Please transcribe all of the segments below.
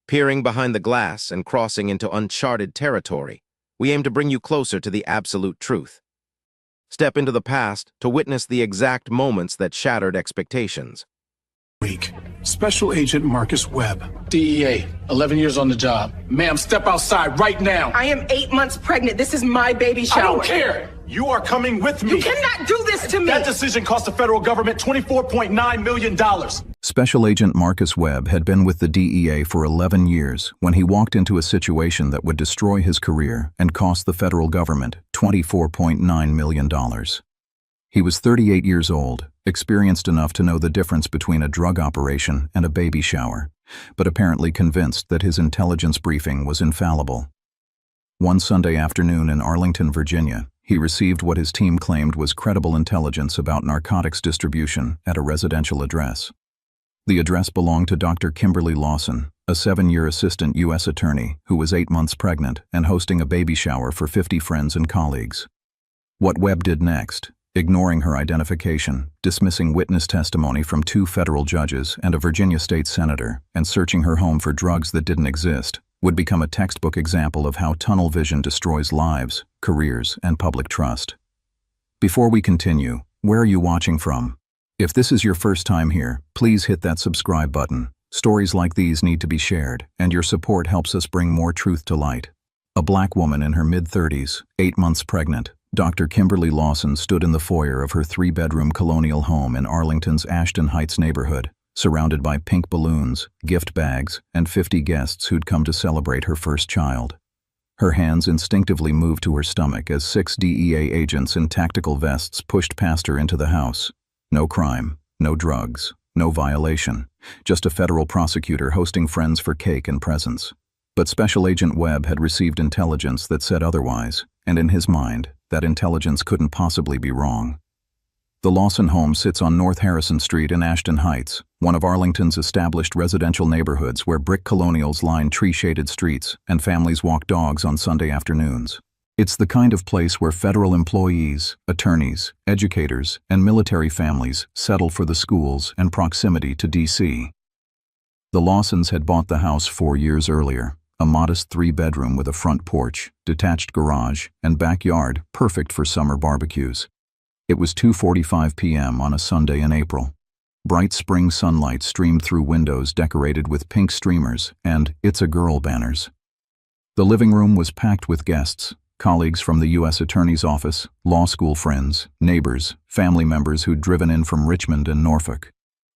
Peering behind the glass and crossing into uncharted territory, we aim to bring you closer to the absolute truth. Step into the past to witness the exact moments that shattered expectations. Week. Special Agent Marcus Webb. DEA, 11 years on the job. Ma'am, step outside right now. I am 8 months pregnant. This is my baby shower. I don't care. You are coming with me. You cannot do this to me. That decision cost the federal government $24.9 million. Special Agent Marcus Webb had been with the DEA for 11 years when he walked into a situation that would destroy his career and cost the federal government $24.9 million. He was 38 years old, experienced enough to know the difference between a drug operation and a baby shower, but apparently convinced that his intelligence briefing was infallible. One Sunday afternoon in Arlington, Virginia, he received what his team claimed was credible intelligence about narcotics distribution at a residential address. The address belonged to Dr. Kimberly Lawson, a 7-year assistant U.S. attorney who was 8 months pregnant and hosting a baby shower for 50 friends and colleagues. What Webb did next, ignoring her identification, dismissing witness testimony from 2 federal judges and a Virginia state senator, and searching her home for drugs that didn't exist, would become a textbook example of how tunnel vision destroys lives, careers, and public trust. Before we continue, where are you watching from? If this is your first time here, please hit that subscribe button. Stories like these need to be shared, and your support helps us bring more truth to light. A black woman in her mid-30s, 8 months pregnant, Dr. Kimberly Lawson stood in the foyer of her 3-bedroom colonial home in Arlington's Ashton Heights neighborhood, surrounded by pink balloons, gift bags, and 50 guests who'd come to celebrate her first child. Her hands instinctively moved to her stomach as 6 DEA agents in tactical vests pushed past her into the house. No crime, no drugs, no violation, just a federal prosecutor hosting friends for cake and presents. But Special Agent Webb had received intelligence that said otherwise, and in his mind, that intelligence couldn't possibly be wrong. The Lawson home sits on North Harrison Street in Ashton Heights, one of Arlington's established residential neighborhoods where brick colonials line tree-shaded streets and families walk dogs on Sunday afternoons. It's the kind of place where federal employees, attorneys, educators, and military families settle for the schools and proximity to D.C. The Lawsons had bought the house 4 years earlier, a modest 3-bedroom with a front porch, detached garage, and backyard perfect for summer barbecues. It was 2:45 p.m. on a Sunday in April. Bright spring sunlight streamed through windows decorated with pink streamers and "It's a Girl" banners. The living room was packed with guests, colleagues from the U.S. Attorney's Office, law school friends, neighbors, family members who'd driven in from Richmond and Norfolk.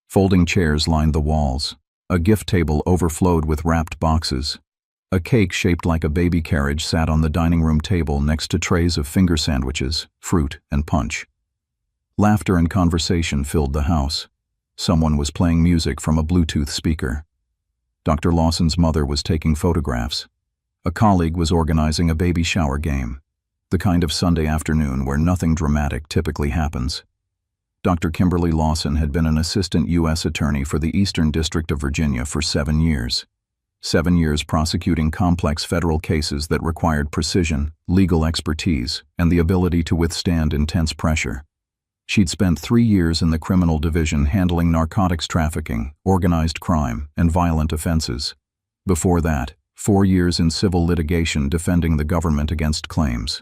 Folding chairs lined the walls. A gift table overflowed with wrapped boxes. A cake shaped like a baby carriage sat on the dining room table next to trays of finger sandwiches, fruit, and punch. Laughter and conversation filled the house. Someone was playing music from a Bluetooth speaker. Dr. Lawson's mother was taking photographs. A colleague was organizing a baby shower game, the kind of Sunday afternoon where nothing dramatic typically happens. Dr. Kimberly Lawson had been an assistant U.S. attorney for the Eastern District of Virginia for 7 years. 7 years prosecuting complex federal cases that required precision, legal expertise, and the ability to withstand intense pressure. She'd spent 3 years in the criminal division handling narcotics trafficking, organized crime, and violent offenses. Before that, 4 years in civil litigation defending the government against claims.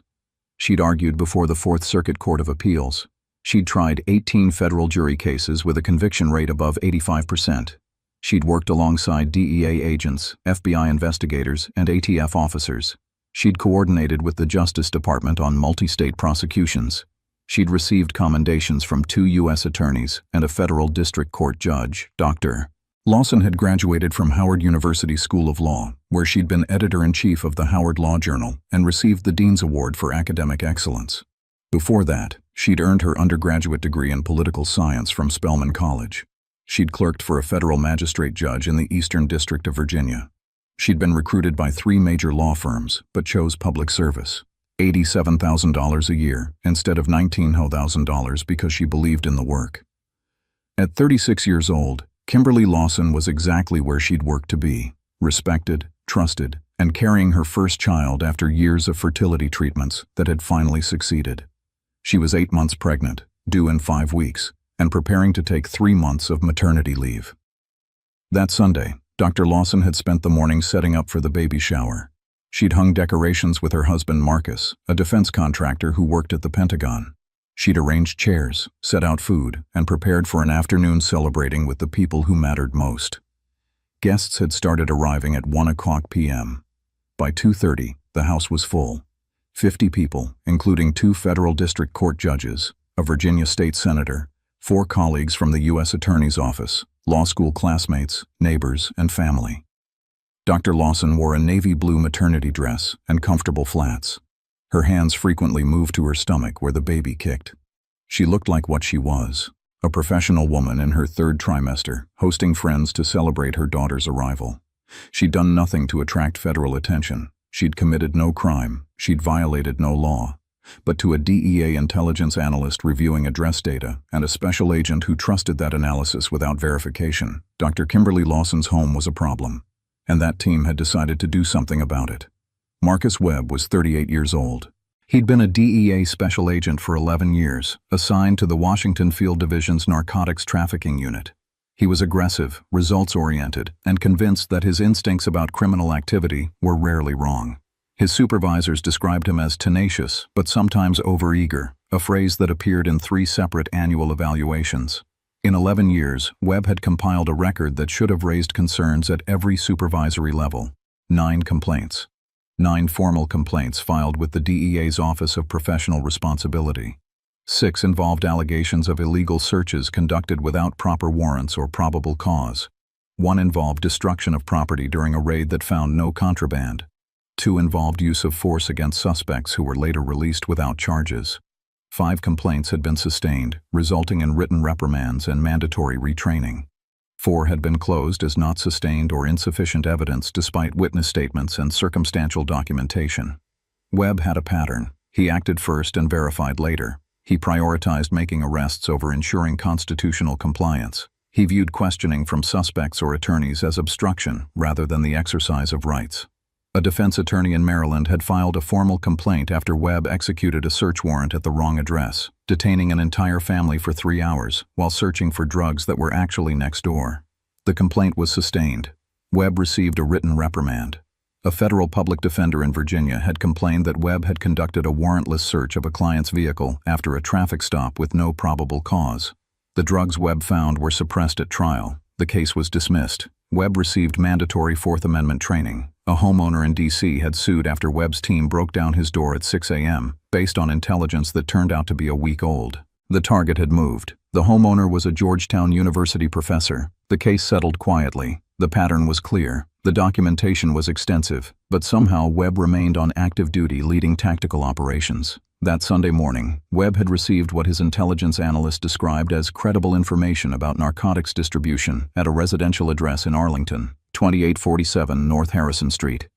She'd argued before the Fourth Circuit Court of Appeals. She'd tried 18 federal jury cases with a conviction rate above 85%. She'd worked alongside DEA agents, FBI investigators, and ATF officers. She'd coordinated with the Justice Department on multi-state prosecutions. She'd received commendations from 2 U.S. attorneys and a federal district court judge. Dr. Lawson had graduated from Howard University School of Law, where she'd been editor-in-chief of the Howard Law Journal and received the Dean's Award for Academic Excellence. Before that, she'd earned her undergraduate degree in political science from Spelman College. She'd clerked for a federal magistrate judge in the Eastern District of Virginia. She'd been recruited by 3 major law firms, but chose public service. $87,000 a year instead of $19,000 because she believed in the work. At 36 years old, Kimberly Lawson was exactly where she'd worked to be, respected, trusted, and carrying her first child after years of fertility treatments that had finally succeeded. She was 8 months pregnant, due in 5 weeks, and preparing to take 3 months of maternity leave. That Sunday, Dr. Lawson had spent the morning setting up for the baby shower. She'd hung decorations with her husband Marcus, a defense contractor who worked at the Pentagon. She'd arranged chairs, set out food, and prepared for an afternoon celebrating with the people who mattered most. Guests had started arriving at 1:00 p.m. By 2:30, the house was full. 50 people, including 2 federal district court judges, a Virginia state senator, 4 colleagues from the U.S. Attorney's Office, law school classmates, neighbors, and family. Dr. Lawson wore a navy blue maternity dress and comfortable flats. Her hands frequently moved to her stomach where the baby kicked. She looked like what she was, a professional woman in her 3rd trimester, hosting friends to celebrate her daughter's arrival. She'd done nothing to attract federal attention. She'd committed no crime. She'd violated no law. But to a DEA intelligence analyst reviewing address data and a special agent who trusted that analysis without verification, Dr. Kimberly Lawson's home was a problem. And that team had decided to do something about it. Marcus Webb was 38 years old. He'd been a DEA special agent for 11 years, assigned to the Washington Field Division's narcotics trafficking unit. He was aggressive, results-oriented, and convinced that his instincts about criminal activity were rarely wrong. His supervisors described him as tenacious, but sometimes overeager, a phrase that appeared in 3 separate annual evaluations. In 11 years, Webb had compiled a record that should have raised concerns at every supervisory level. 9 complaints. 9 formal complaints filed with the DEA's Office of Professional Responsibility. 6 involved allegations of illegal searches conducted without proper warrants or probable cause. 1 involved destruction of property during a raid that found no contraband. 2 involved use of force against suspects who were later released without charges. 5 complaints had been sustained, resulting in written reprimands and mandatory retraining. 4 had been closed as not sustained or insufficient evidence despite witness statements and circumstantial documentation. Webb had a pattern. He acted first and verified later. He prioritized making arrests over ensuring constitutional compliance. He viewed questioning from suspects or attorneys as obstruction rather than the exercise of rights. A defense attorney in Maryland had filed a formal complaint after Webb executed a search warrant at the wrong address, detaining an entire family for 3 hours while searching for drugs that were actually next door. The complaint was sustained. Webb received a written reprimand. A federal public defender in Virginia had complained that Webb had conducted a warrantless search of a client's vehicle after a traffic stop with no probable cause. The drugs Webb found were suppressed at trial. The case was dismissed. Webb received mandatory Fourth Amendment training. A homeowner in D.C. had sued after Webb's team broke down his door at 6 a.m., based on intelligence that turned out to be a week old. The target had moved. The homeowner was a Georgetown University professor. The case settled quietly. The pattern was clear. The documentation was extensive, but somehow Webb remained on active duty leading tactical operations. That Sunday morning, Webb had received what his intelligence analyst described as credible information about narcotics distribution at a residential address in Arlington, 2847 North Harrison Street.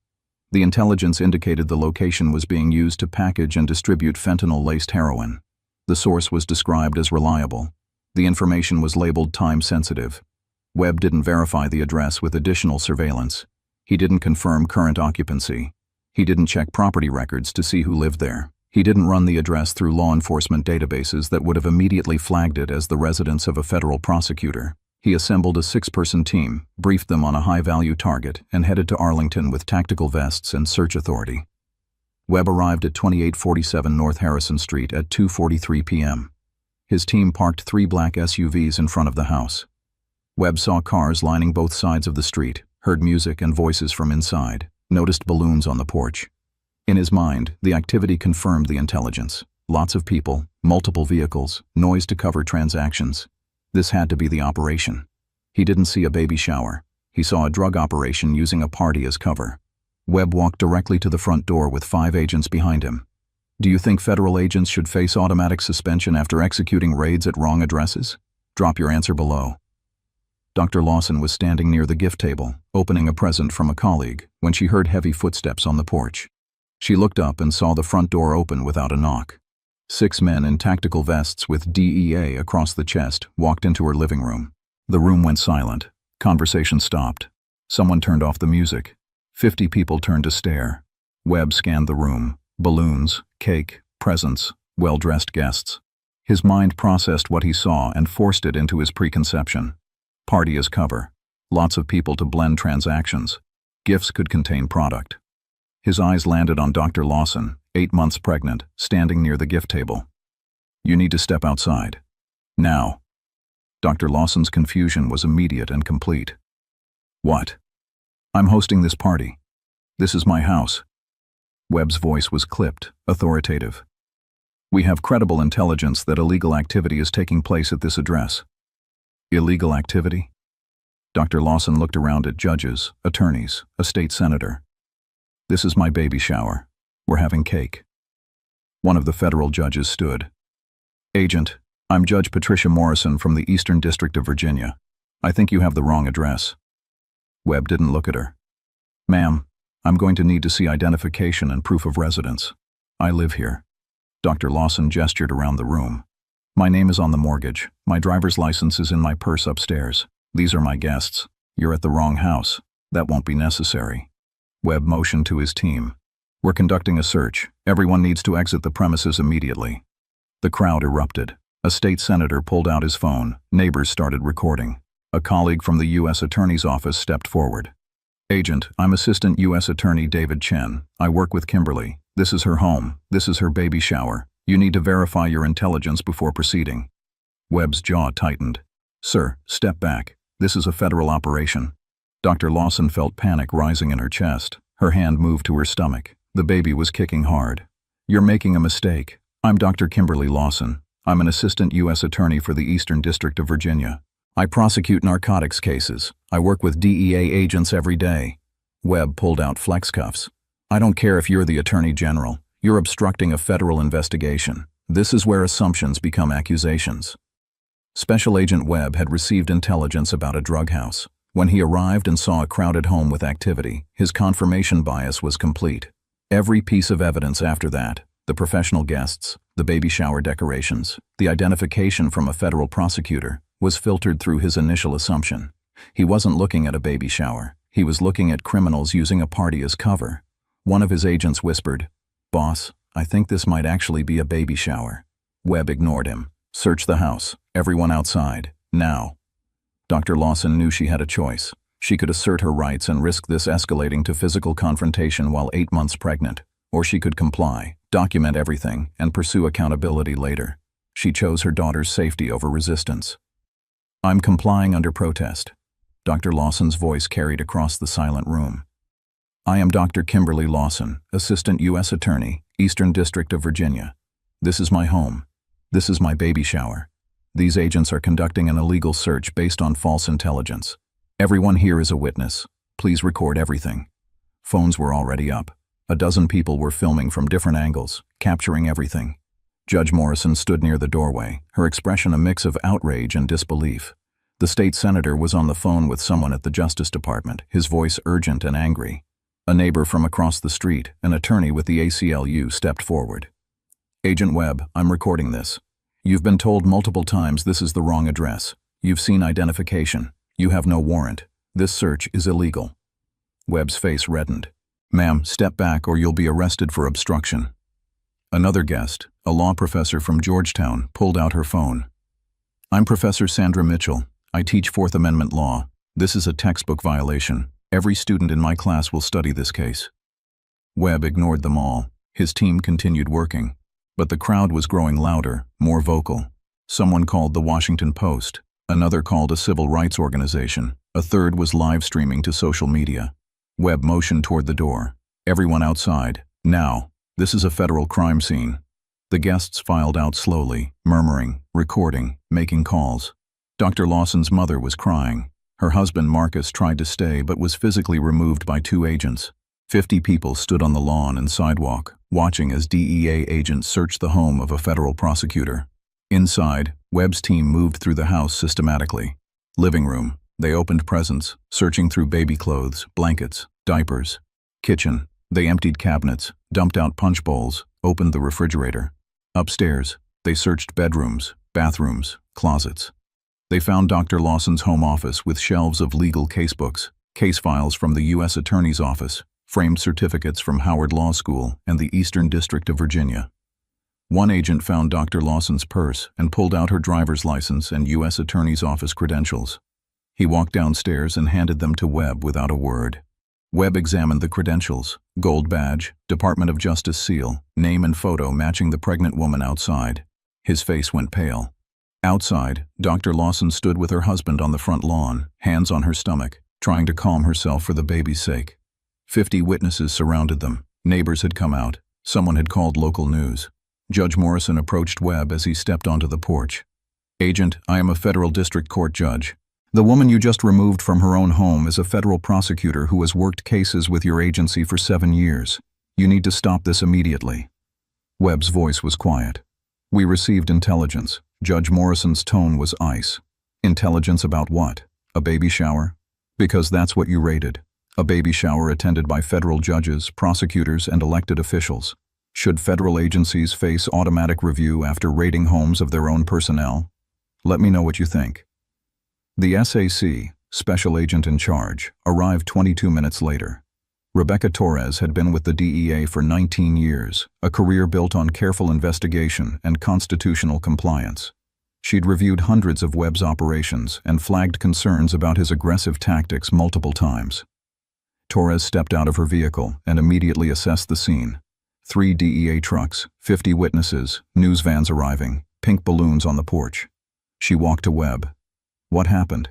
The intelligence indicated the location was being used to package and distribute fentanyl-laced heroin. The source was described as reliable. The information was labeled time-sensitive. Webb didn't verify the address with additional surveillance. He didn't confirm current occupancy. He didn't check property records to see who lived there. He didn't run the address through law enforcement databases that would have immediately flagged it as the residence of a federal prosecutor. He assembled a 6-person team, briefed them on a high-value target, and headed to Arlington with tactical vests and search authority. Webb arrived at 2847 North Harrison Street at 2:43 p.m. His team parked 3 black SUVs in front of the house. Webb saw cars lining both sides of the street, heard music and voices from inside, noticed balloons on the porch. In his mind, the activity confirmed the intelligence. Lots of people, multiple vehicles, noise to cover transactions. This had to be the operation. He didn't see a baby shower. He saw a drug operation using a party as cover. Webb walked directly to the front door with 5 agents behind him. Do you think federal agents should face automatic suspension after executing raids at wrong addresses? Drop your answer below. Dr. Lawson was standing near the gift table, opening a present from a colleague, when she heard heavy footsteps on the porch. She looked up and saw the front door open without a knock. 6 men in tactical vests with DEA across the chest walked into her living room. The room went silent. Conversation stopped. Someone turned off the music. 50 people turned to stare. Webb scanned the room. Balloons, cake, presents, well-dressed guests. His mind processed what he saw and forced it into his preconception. Party as cover. Lots of people to blend transactions. Gifts could contain product. His eyes landed on Dr. Lawson, 8 months pregnant, standing near the gift table. "You need to step outside. Now." Dr. Lawson's confusion was immediate and complete. "What?" "I'm hosting this party. This is my house." Webb's voice was clipped, authoritative. "We have credible intelligence that illegal activity is taking place at this address." "Illegal activity?" Dr. Lawson looked around at judges, attorneys, a state senator. "This is my baby shower. We're having cake." One of the federal judges stood. "Agent, I'm Judge Patricia Morrison from the Eastern District of Virginia. I think you have the wrong address." Webb didn't look at her. "Ma'am, I'm going to need to see identification and proof of residence. I live here." Dr. Lawson gestured around the room. "My name is on the mortgage. My driver's license is in my purse upstairs. These are my guests. You're at the wrong house. That won't be necessary." Webb motioned to his team. "We're conducting a search. Everyone needs to exit the premises immediately." The crowd erupted. A state senator pulled out his phone. Neighbors started recording. A colleague from the U.S. Attorney's Office stepped forward. "Agent, I'm Assistant U.S. Attorney David Chen. I work with Kimberly. This is her home. This is her baby shower. You need to verify your intelligence before proceeding." Webb's jaw tightened. "Sir, step back. This is a federal operation." Dr. Lawson felt panic rising in her chest. Her hand moved to her stomach. The baby was kicking hard. "You're making a mistake. I'm Dr. Kimberly Lawson. I'm an assistant U.S. attorney for the Eastern District of Virginia. I prosecute narcotics cases. I work with DEA agents every day." Webb pulled out flex cuffs. "I don't care if you're the attorney general. You're obstructing a federal investigation. This is where assumptions become accusations." Special Agent Webb had received intelligence about a drug house. When he arrived and saw a crowded home with activity, his confirmation bias was complete. Every piece of evidence after that, the professional guests, the baby shower decorations, the identification from a federal prosecutor, was filtered through his initial assumption. He wasn't looking at a baby shower. He was looking at criminals using a party as cover. One of his agents whispered, "Boss, I think this might actually be a baby shower." Webb ignored him. "Search the house. Everyone outside. Now." Dr. Lawson knew she had a choice. She could assert her rights and risk this escalating to physical confrontation while 8 months pregnant, or she could comply, document everything, and pursue accountability later. She chose her daughter's safety over resistance. "I'm complying under protest." Dr. Lawson's voice carried across the silent room. "I am Dr. Kimberly Lawson, Assistant U.S. Attorney, Eastern District of Virginia. This is my home. This is my baby shower. These agents are conducting an illegal search based on false intelligence. Everyone here is a witness. Please record everything." Phones were already up. A dozen people were filming from different angles, capturing everything. Judge Morrison stood near the doorway, her expression a mix of outrage and disbelief. The state senator was on the phone with someone at the Justice Department, his voice urgent and angry. A neighbor from across the street, an attorney with the ACLU, stepped forward. "Agent Webb, I'm recording this. You've been told multiple times this is the wrong address. You've seen identification. You have no warrant. This search is illegal." Webb's face reddened. "Ma'am, step back or you'll be arrested for obstruction." Another guest, a law professor from Georgetown, pulled out her phone. "I'm Professor Sandra Mitchell. I teach Fourth Amendment law. This is a textbook violation. Every student in my class will study this case." Webb ignored them all. His team continued working. But the crowd was growing louder, more vocal. Someone called the Washington Post. Another called a civil rights organization. A third was live streaming to social media. Webb motioned toward the door. "Everyone outside. Now. This is a federal crime scene." The guests filed out slowly, murmuring, recording, making calls. Dr. Lawson's mother was crying. Her husband, Marcus, tried to stay but was physically removed by 2 agents. 50 people stood on the lawn and sidewalk, watching as DEA agents searched the home of a federal prosecutor. Inside, Webb's team moved through the house systematically. Living room. They opened presents, searching through baby clothes, blankets, diapers. Kitchen. They emptied cabinets, dumped out punch bowls, opened the refrigerator. Upstairs, they searched bedrooms, bathrooms, closets. They found Dr. Lawson's home office with shelves of legal casebooks, case files from the U.S. Attorney's Office, framed certificates from Howard Law School and the Eastern District of Virginia. One agent found Dr. Lawson's purse and pulled out her driver's license and U.S. Attorney's Office credentials. He walked downstairs and handed them to Webb without a word. Webb examined the credentials: gold badge, Department of Justice seal, name and photo matching the pregnant woman outside. His face went pale. Outside, Dr. Lawson stood with her husband on the front lawn, hands on her stomach, trying to calm herself for the baby's sake. 50 witnesses surrounded them. Neighbors had come out. Someone had called local news. Judge Morrison approached Webb as he stepped onto the porch. "Agent, I am a federal district court judge. The woman you just removed from her own home is a federal prosecutor who has worked cases with your agency for 7 years. You need to stop this immediately." Webb's voice was quiet. "We received intelligence." Judge Morrison's tone was ice. "Intelligence about what? A baby shower? Because that's what you raided. A baby shower attended by federal judges, prosecutors, and elected officials. Should federal agencies face automatic review after raiding homes of their own personnel? Let me know what you think." The SAC, special agent in charge, arrived 22 minutes later. Rebecca Torres had been with the DEA for 19 years, a career built on careful investigation and constitutional compliance. She'd reviewed hundreds of Webb's operations and flagged concerns about his aggressive tactics multiple times. Torres stepped out of her vehicle and immediately assessed the scene. 3 DEA trucks, 50 witnesses, news vans arriving, pink balloons on the porch. She walked to Webb. "What happened?"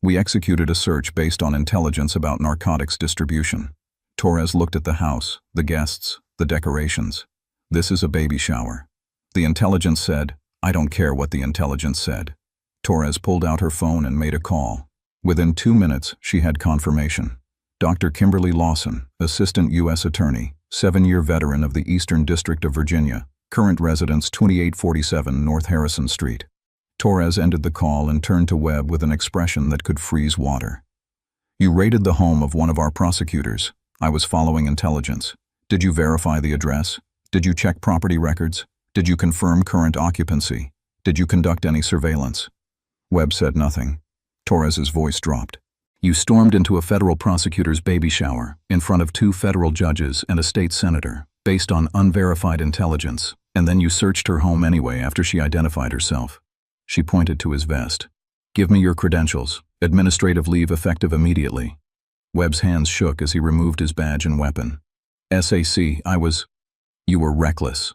"We executed a search based on intelligence about narcotics distribution." Torres looked at the house, the guests, the decorations. "This is a baby shower." The intelligence said, "I don't care what the intelligence said." Torres pulled out her phone and made a call. Within 2 minutes, she had confirmation. Dr. Kimberly Lawson, Assistant U.S. Attorney, 7-year veteran of the Eastern District of Virginia, current residence 2847 North Harrison Street. Torres ended the call and turned to Webb with an expression that could freeze water. "You raided the home of one of our prosecutors. I was following intelligence. Did you verify the address? Did you check property records? Did you confirm current occupancy? Did you conduct any surveillance?" Webb said nothing. Torres's voice dropped. "You stormed into a federal prosecutor's baby shower in front of 2 federal judges and a state senator, based on unverified intelligence, and then you searched her home anyway after she identified herself." She pointed to his vest. "Give me your credentials. Administrative leave effective immediately." Webb's hands shook as he removed his badge and weapon. "SAC, You were reckless."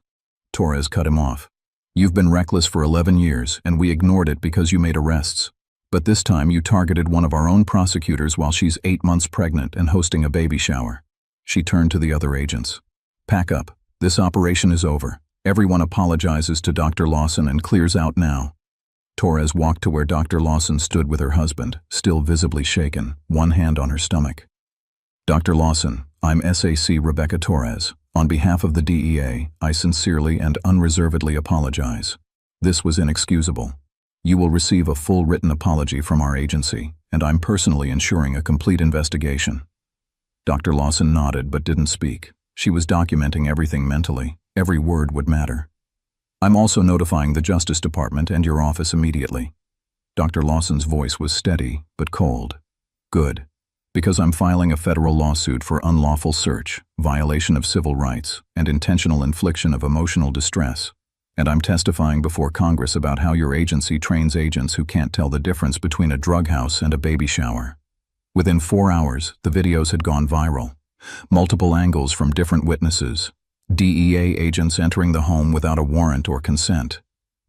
Torres cut him off. "You've been reckless for 11 years, and we ignored it because you made arrests. But this time you targeted one of our own prosecutors while she's 8 months pregnant and hosting a baby shower." She turned to the other agents. "Pack up. This operation is over. Everyone apologizes to Dr. Lawson and clears out now." Torres walked to where Dr. Lawson stood with her husband, still visibly shaken, one hand on her stomach. "Dr. Lawson, I'm SAC Rebecca Torres. On behalf of the DEA, I sincerely and unreservedly apologize. This was inexcusable. You will receive a full written apology from our agency, and I'm personally ensuring a complete investigation." Dr. Lawson nodded but didn't speak. She was documenting everything mentally. Every word would matter. "I'm also notifying the Justice Department and your office immediately." Dr. Lawson's voice was steady but cold. "Good. Because I'm filing a federal lawsuit for unlawful search, violation of civil rights, and intentional infliction of emotional distress. And I'm testifying before Congress about how your agency trains agents who can't tell the difference between a drug house and a baby shower." Within 4 hours, the videos had gone viral. Multiple angles from different witnesses. DEA agents entering the home without a warrant or consent.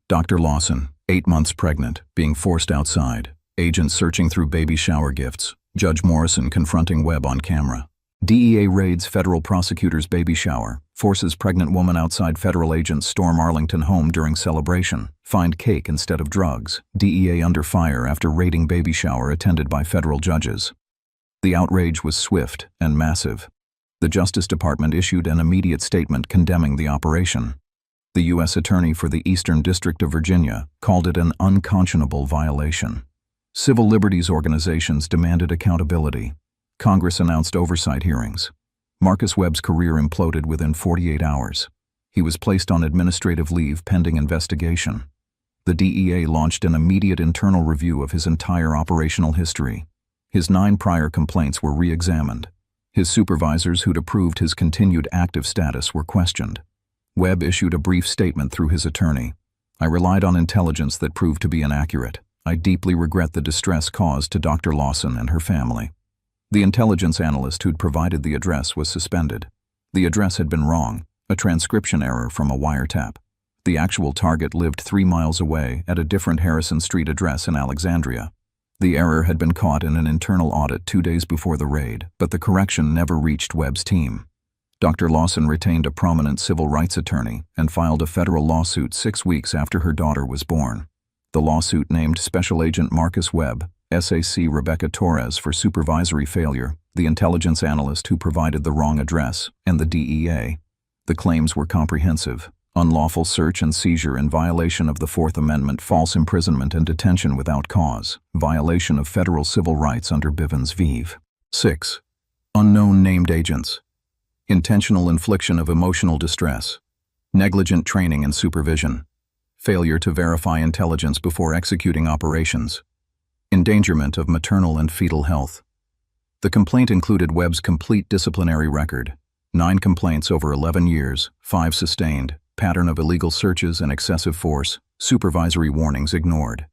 Dr. Lawson, 8 months pregnant, being forced outside. Agents searching through baby shower gifts. Judge Morrison confronting Webb on camera. DEA raids federal prosecutor's baby shower. Forces pregnant woman outside federal agents storm Arlington home during celebration. Find cake instead of drugs. DEA under fire after raiding baby shower attended by federal judges. The outrage was swift and massive. The Justice Department issued an immediate statement condemning the operation. The U.S. Attorney for the Eastern District of Virginia called it an unconscionable violation. Civil liberties organizations demanded accountability. Congress announced oversight hearings. Marcus Webb's career imploded within 48 hours. He was placed on administrative leave pending investigation. The DEA launched an immediate internal review of his entire operational history. His 9 prior complaints were re-examined. His supervisors who'd approved his continued active status were questioned. Webb issued a brief statement through his attorney. "I relied on intelligence that proved to be inaccurate. I deeply regret the distress caused to Dr. Lawson and her family. The intelligence analyst who'd provided the address was suspended. The address had been wrong, a transcription error from a wiretap. The actual target lived 3 miles away at a different Harrison Street address in Alexandria. The error had been caught in an internal audit 2 days before the raid, but the correction never reached Webb's team. Dr. Lawson retained a prominent civil rights attorney and filed a federal lawsuit 6 weeks after her daughter was born. The lawsuit named Special Agent Marcus Webb, SAC Rebecca Torres for supervisory failure, the intelligence analyst who provided the wrong address, and the DEA. The claims were comprehensive: unlawful search and seizure in violation of the Fourth Amendment, false imprisonment and detention without cause, violation of federal civil rights under Bivens v. 6. Unknown named agents. Intentional infliction of emotional distress. Negligent training and supervision. Failure to verify intelligence before executing operations. Endangerment of maternal and fetal health. The complaint included Webb's complete disciplinary record: 9 complaints over 11 years, 5 sustained, pattern of illegal searches and excessive force, supervisory warnings ignored.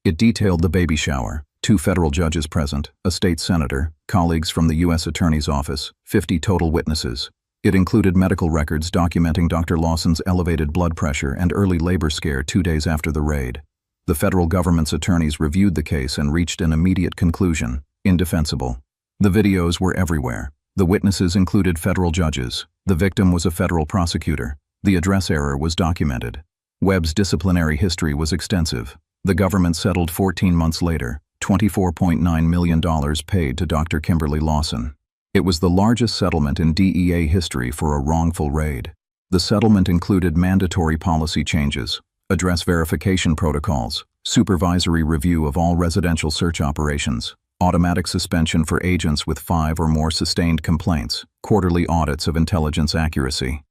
It detailed the baby shower, 2 federal judges present, a state senator, colleagues from the U.S. Attorney's Office, 50 total witnesses. It included medical records documenting Dr. Lawson's elevated blood pressure and early labor scare 2 days after the raid. The federal government's attorneys reviewed the case and reached an immediate conclusion: indefensible. The videos were everywhere. The witnesses included federal judges. The victim was a federal prosecutor. The address error was documented. Webb's disciplinary history was extensive. The government settled 14 months later, $24.9 million paid to Dr. Kimberly Lawson. It was the largest settlement in DEA history for a wrongful raid. The settlement included mandatory policy changes, address verification protocols, supervisory review of all residential search operations, automatic suspension for agents with 5 or more sustained complaints, quarterly audits of intelligence accuracy.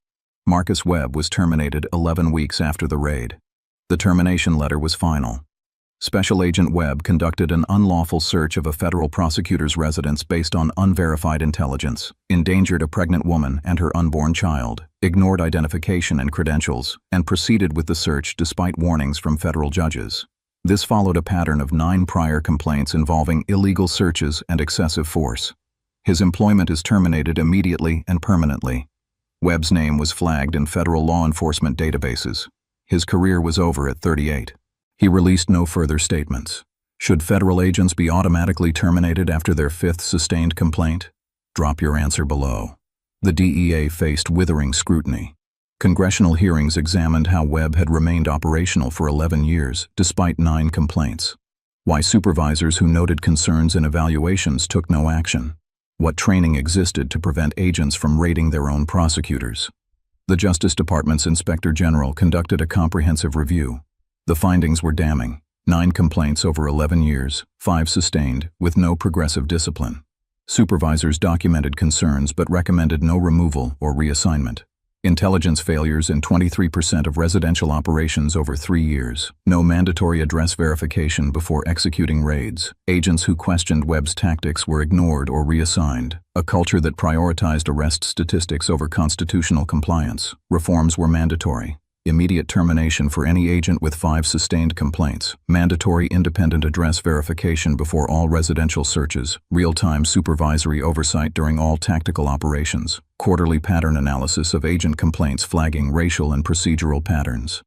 Marcus Webb was terminated 11 weeks after the raid. The termination letter was final. Special Agent Webb conducted an unlawful search of a federal prosecutor's residence based on unverified intelligence, endangered a pregnant woman and her unborn child, ignored identification and credentials, and proceeded with the search despite warnings from federal judges. This followed a pattern of 9 prior complaints involving illegal searches and excessive force. His employment is terminated immediately and permanently. Webb's name was flagged in federal law enforcement databases. His career was over at 38. He released no further statements. Should federal agents be automatically terminated after their 5th sustained complaint? Drop your answer below. The DEA faced withering scrutiny. Congressional hearings examined how Webb had remained operational for 11 years, despite 9 complaints. Why supervisors who noted concerns in evaluations took no action. What training existed to prevent agents from raiding their own prosecutors. The Justice Department's Inspector General conducted a comprehensive review. The findings were damning: 9 complaints over 11 years, 5 sustained, with no progressive discipline. Supervisors documented concerns but recommended no removal or reassignment. Intelligence failures in 23% of residential operations over 3 years. No mandatory address verification before executing raids. Agents who questioned Webb's tactics were ignored or reassigned. A culture that prioritized arrest statistics over constitutional compliance. Reforms were mandatory. Immediate termination for any agent with 5 sustained complaints, mandatory independent address verification before all residential searches, real-time supervisory oversight during all tactical operations, quarterly pattern analysis of agent complaints flagging racial and procedural patterns.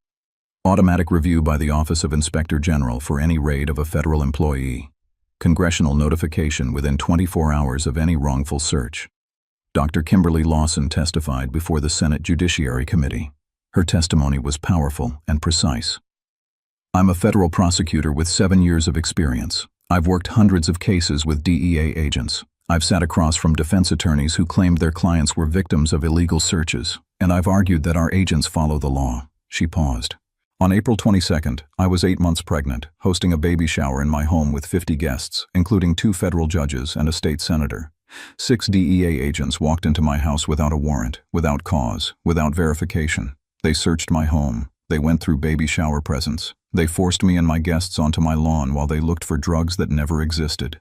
Automatic review by the Office of Inspector General for any raid of a federal employee. Congressional notification within 24 hours of any wrongful search. Dr. Kimberly Lawson testified before the Senate Judiciary Committee. Her testimony was powerful and precise. I'm a federal prosecutor with 7 years of experience. I've worked hundreds of cases with DEA agents. I've sat across from defense attorneys who claimed their clients were victims of illegal searches, and I've argued that our agents follow the law. She paused. On April 22nd, I was 8 months pregnant, hosting a baby shower in my home with 50 guests, including 2 federal judges and a state senator. 6 DEA agents walked into my house without a warrant, without cause, without verification. They searched my home. They went through baby shower presents. They forced me and my guests onto my lawn while they looked for drugs that never existed.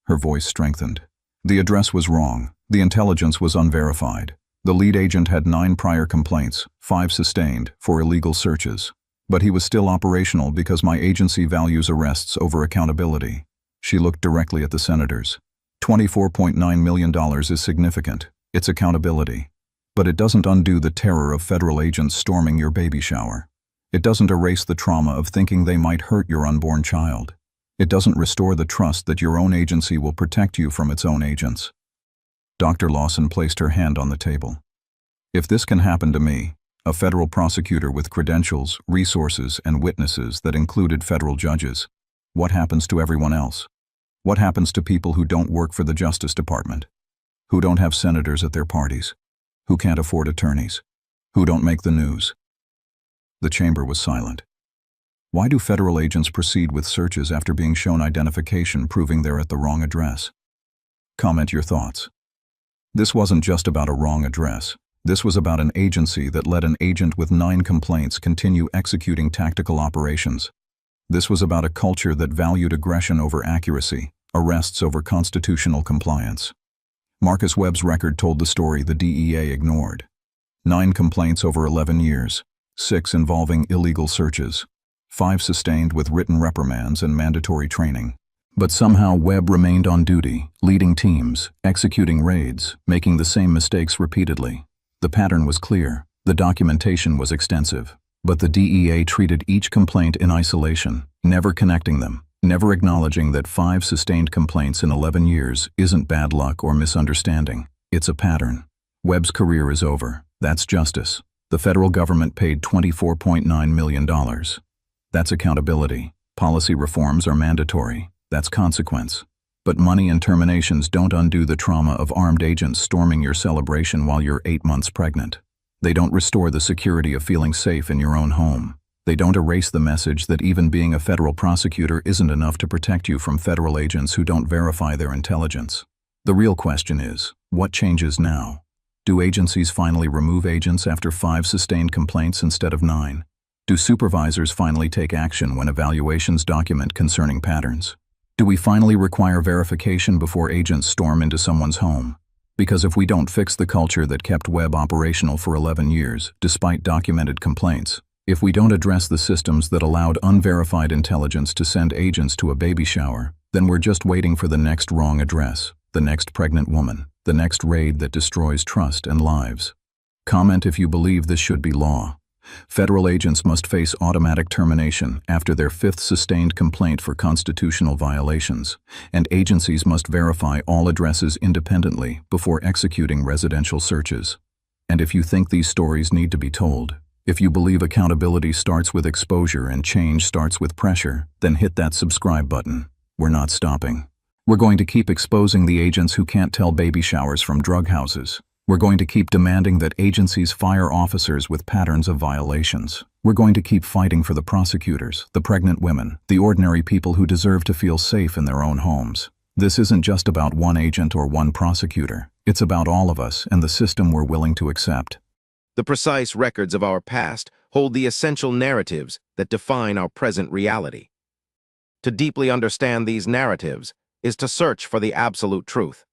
Her voice strengthened. The address was wrong. The intelligence was unverified. The lead agent had 9 prior complaints, 5 sustained, for illegal searches. But he was still operational because my agency values arrests over accountability. She looked directly at the senators. $24.9 million is significant. It's accountability. But it doesn't undo the terror of federal agents storming your baby shower. It doesn't erase the trauma of thinking they might hurt your unborn child. It doesn't restore the trust that your own agency will protect you from its own agents. Dr. Lawson placed her hand on the table. If this can happen to me, a federal prosecutor with credentials, resources, and witnesses that included federal judges, what happens to everyone else? What happens to people who don't work for the Justice Department? Who don't have senators at their parties? Who can't afford attorneys? Who don't make the news? The chamber was silent. Why do federal agents proceed with searches after being shown identification proving they're at the wrong address? Comment your thoughts. This wasn't just about a wrong address. This was about an agency that let an agent with 9 complaints continue executing tactical operations. This was about a culture that valued aggression over accuracy, arrests over constitutional compliance. Marcus Webb's record told the story the DEA ignored. 9 complaints over 11 years, 6 involving illegal searches, 5 sustained with written reprimands and mandatory training. But somehow Webb remained on duty, leading teams, executing raids, making the same mistakes repeatedly. The pattern was clear, the documentation was extensive, but the DEA treated each complaint in isolation, never connecting them, never acknowledging that 5 sustained complaints in 11 years isn't bad luck or misunderstanding. It's a pattern. Webb's career is over. That's justice. The federal government paid $24.9 million. That's accountability. Policy reforms are mandatory. That's consequence. But money and terminations don't undo the trauma of armed agents storming your celebration while you're 8 months pregnant. They don't restore the security of feeling safe in your own home. They don't erase the message that even being a federal prosecutor isn't enough to protect you from federal agents who don't verify their intelligence. The real question is, what changes now? Do agencies finally remove agents after 5 sustained complaints instead of 9? Do supervisors finally take action when evaluations document concerning patterns? Do we finally require verification before agents storm into someone's home? Because if we don't fix the culture that kept Webb operational for 11 years, despite documented complaints, if we don't address the systems that allowed unverified intelligence to send agents to a baby shower, then we're just waiting for the next wrong address, the next pregnant woman, the next raid that destroys trust and lives. Comment if you believe this should be law. Federal agents must face automatic termination after their 5th sustained complaint for constitutional violations, and agencies must verify all addresses independently before executing residential searches. And if you think these stories need to be told, if you believe accountability starts with exposure and change starts with pressure, then hit that subscribe button. We're not stopping. We're going to keep exposing the agents who can't tell baby showers from drug houses. We're going to keep demanding that agencies fire officers with patterns of violations. We're going to keep fighting for the prosecutors, the pregnant women, the ordinary people who deserve to feel safe in their own homes. This isn't just about one agent or one prosecutor. It's about all of us and the system we're willing to accept. The precise records of our past hold the essential narratives that define our present reality. To deeply understand these narratives is to search for the absolute truth.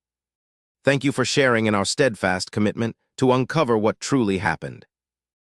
Thank you for sharing in our steadfast commitment to uncover what truly happened.